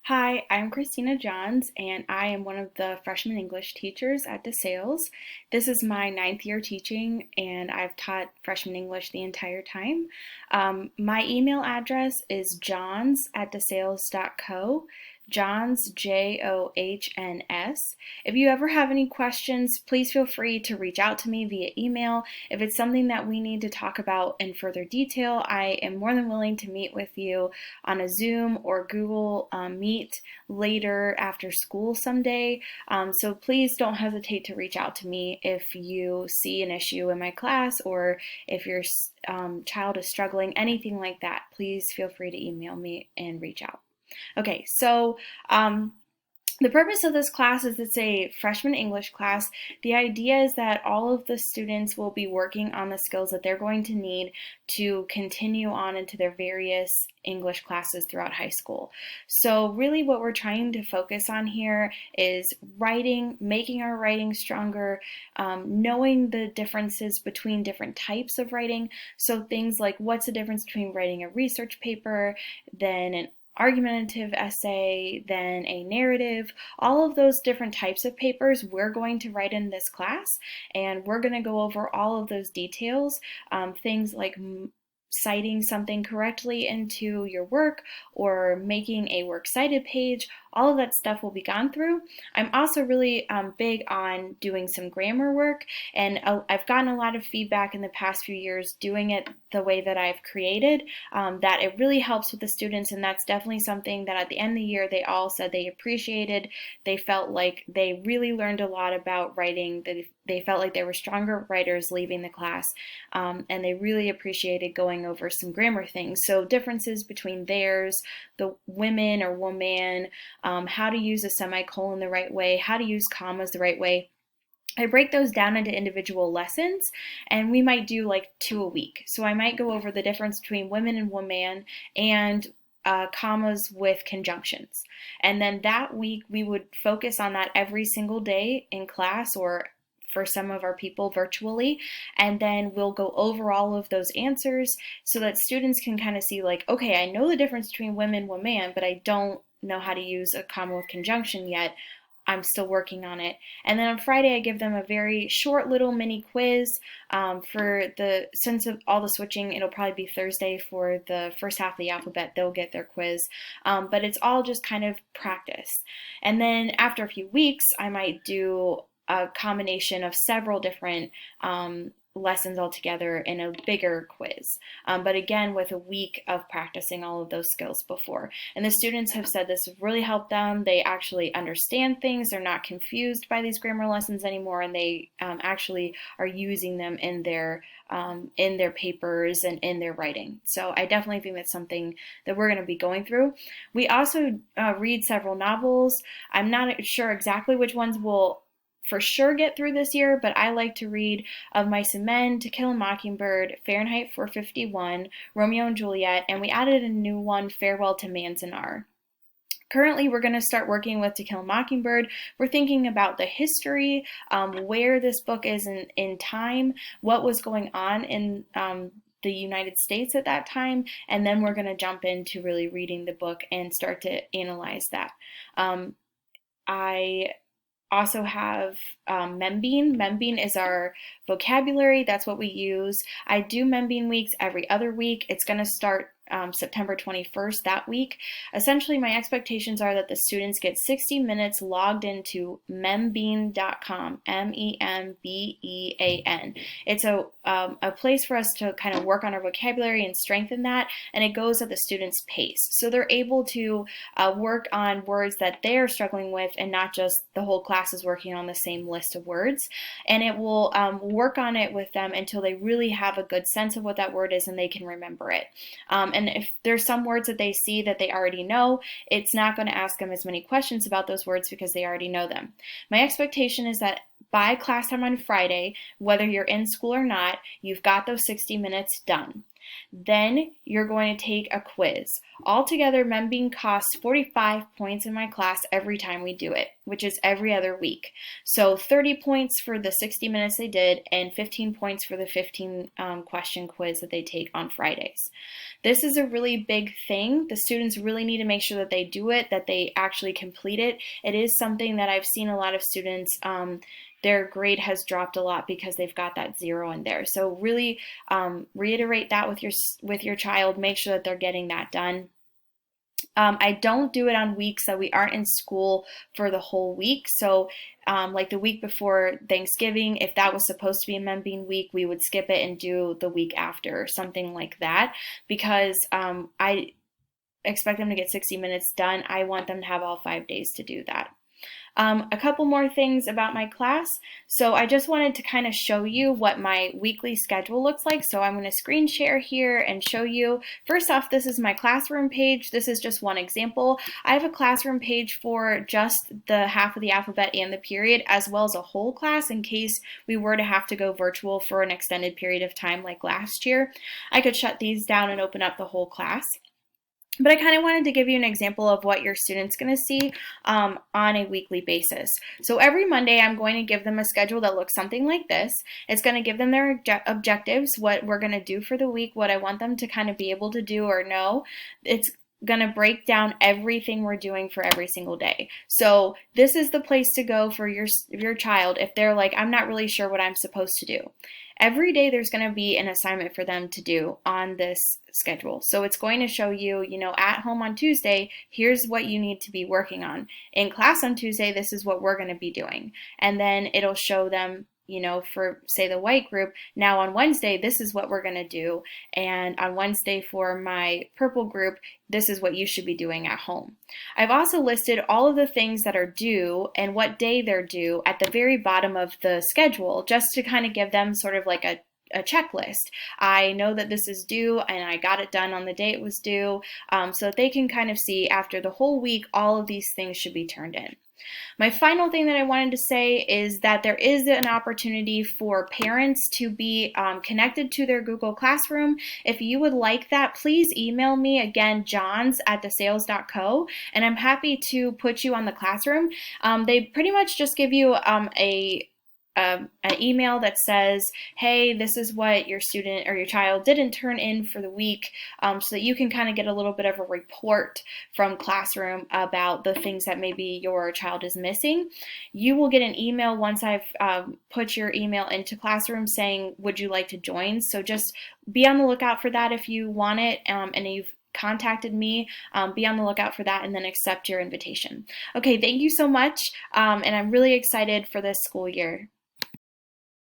Hi, I'm Christina Johns, and I am one of the freshman English teachers at DeSales. This is my ninth year teaching, and I've taught freshman English the entire time. My email address is johns@desales.co. Johns, Johns. If you ever have any questions, please feel free to reach out to me via email. If it's something that we need to talk about in further detail, I am more than willing to meet with you on a Zoom or Google Meet later after school someday. So please don't hesitate to reach out to me if you see an issue in my class or if your child is struggling, anything like that. Please feel free to email me and reach out. Okay, so the purpose of this class is it's a freshman English class. The idea is that all of the students will be working on the skills that they're going to need to continue on into their various English classes throughout high school. So really what we're trying to focus on here is writing, making our writing stronger, knowing the differences between different types of writing. So things like what's the difference between writing a research paper, then an argumentative essay, then a narrative, all of those different types of papers we're going to write in this class, and we're going to go over all of those details, things like citing something correctly into your work or making a works cited page. All of that stuff will be gone through. I'm also really big on doing some grammar work, and I've gotten a lot of feedback in the past few years doing it the way that I've created, that it really helps with the students, and that's definitely something that at the end of the year they all said they appreciated. They felt like they really learned a lot about writing. They felt like they were stronger writers leaving the class, and they really appreciated going over some grammar things. So differences between theirs, the women or woman, how to use a semicolon the right way, how to use commas the right way. I break those down into individual lessons, and we might do like 2 a week. So I might go over the difference between women and woman and commas with conjunctions. And then that week we would focus on that every single day in class or for some of our people virtually, and then we'll go over all of those answers so that students can kind of see like, okay, I know the difference between women, woman, but I don't know how to use a comma with conjunction yet. I'm still working on it. And then on Friday, I give them a very short little mini quiz. Since of all the switching, it'll probably be Thursday for the first half of the alphabet. They'll get their quiz. But it's all just kind of practice. And then after a few weeks, I might do a combination of several different lessons all together in a bigger quiz. But again, with a week of practicing all of those skills before. And the students have said this really helped them. They actually understand things. They're not confused by these grammar lessons anymore, and they actually are using them in their papers and in their writing. So I definitely think that's something that we're going to be going through. We also read several novels. I'm not sure exactly which ones will for sure get through this year, but I like to read Of Mice and Men, To Kill a Mockingbird, Fahrenheit 451, Romeo and Juliet, and we added a new one, Farewell to Manzanar. Currently, we're going to start working with To Kill a Mockingbird. We're thinking about the history, where this book is in time, what was going on in the United States at that time, and then we're going to jump into really reading the book and start to analyze that. I also have Membean. Membean is our vocabulary. That's what we use. I do Membean weeks every other week. It's going to start September 21st that week. Essentially, my expectations are that the students get 60 minutes logged into membean.com, Membean. It's a place for us to kind of work on our vocabulary and strengthen that, and it goes at the students' pace. So they're able to work on words that they're struggling with and not just the whole class is working on the same list of words. And it will work on it with them until they really have a good sense of what that word is and they can remember it. And if there's some words that they see that they already know, it's not going to ask them as many questions about those words because they already know them. My expectation is that by class time on Friday, whether you're in school or not, you've got those 60 minutes done. Then you're going to take a quiz. Altogether, Membeing costs 45 points in my class every time we do it, which is every other week. So 30 points for the 60 minutes they did and 15 points for the 15 question quiz that they take on Fridays. This is a really big thing. The students really need to make sure that they do it, that they actually complete it. It is something that I've seen a lot of students, their grade has dropped a lot because they've got that 0 in there. So really reiterate that with your child. Make sure that they're getting that done. I don't do it on weeks that we aren't in school for the whole week. So like the week before Thanksgiving, if that was supposed to be a Membeing week, we would skip it and do the week after or something like that, because I expect them to get 60 minutes done. I want them to have all 5 days to do that. A couple more things about my class. So I just wanted to kind of show you what my weekly schedule looks like. So I'm going to screen share here and show you. First off, this is my classroom page. This is just one example. I have a classroom page for just the half of the alphabet and the period, as well as a whole class in case we were to have to go virtual for an extended period of time like last year. I could shut these down and open up the whole class. But I kind of wanted to give you an example of what your student's going to see on a weekly basis. So every Monday, I'm going to give them a schedule that looks something like this. It's going to give them their objectives, what we're going to do for the week, what I want them to kind of be able to do or know. It's going to break down everything we're doing for every single day. So this is the place to go for your child if they're like, I'm not really sure what I'm supposed to do. Every day there's going to be an assignment for them to do on this schedule. So it's going to show you, at home on Tuesday, here's what you need to be working on. In class on Tuesday, this is what we're going to be doing. And then it'll show them, for say the white group, now on Wednesday, this is what we're going to do. And on Wednesday for my purple group, this is what you should be doing at home. I've also listed all of the things that are due and what day they're due at the very bottom of the schedule, just to kind of give them sort of like a checklist. I know that this is due and I got it done on the day it was due, so that they can kind of see after the whole week, all of these things should be turned in. My final thing that I wanted to say is that there is an opportunity for parents to be connected to their Google Classroom. If you would like that, please email me, again, johns@thesales.co, and I'm happy to put you on the classroom. They pretty much just give you an email that says, hey, this is what your student or your child didn't turn in for the week, so that you can kind of get a little bit of a report from Classroom about the things that maybe your child is missing. You will get an email once I've put your email into Classroom saying, would you like to join? So just be on the lookout for that if you want it, and you've contacted me, be on the lookout for that and then accept your invitation. Okay, thank you so much, and I'm really excited for this school year.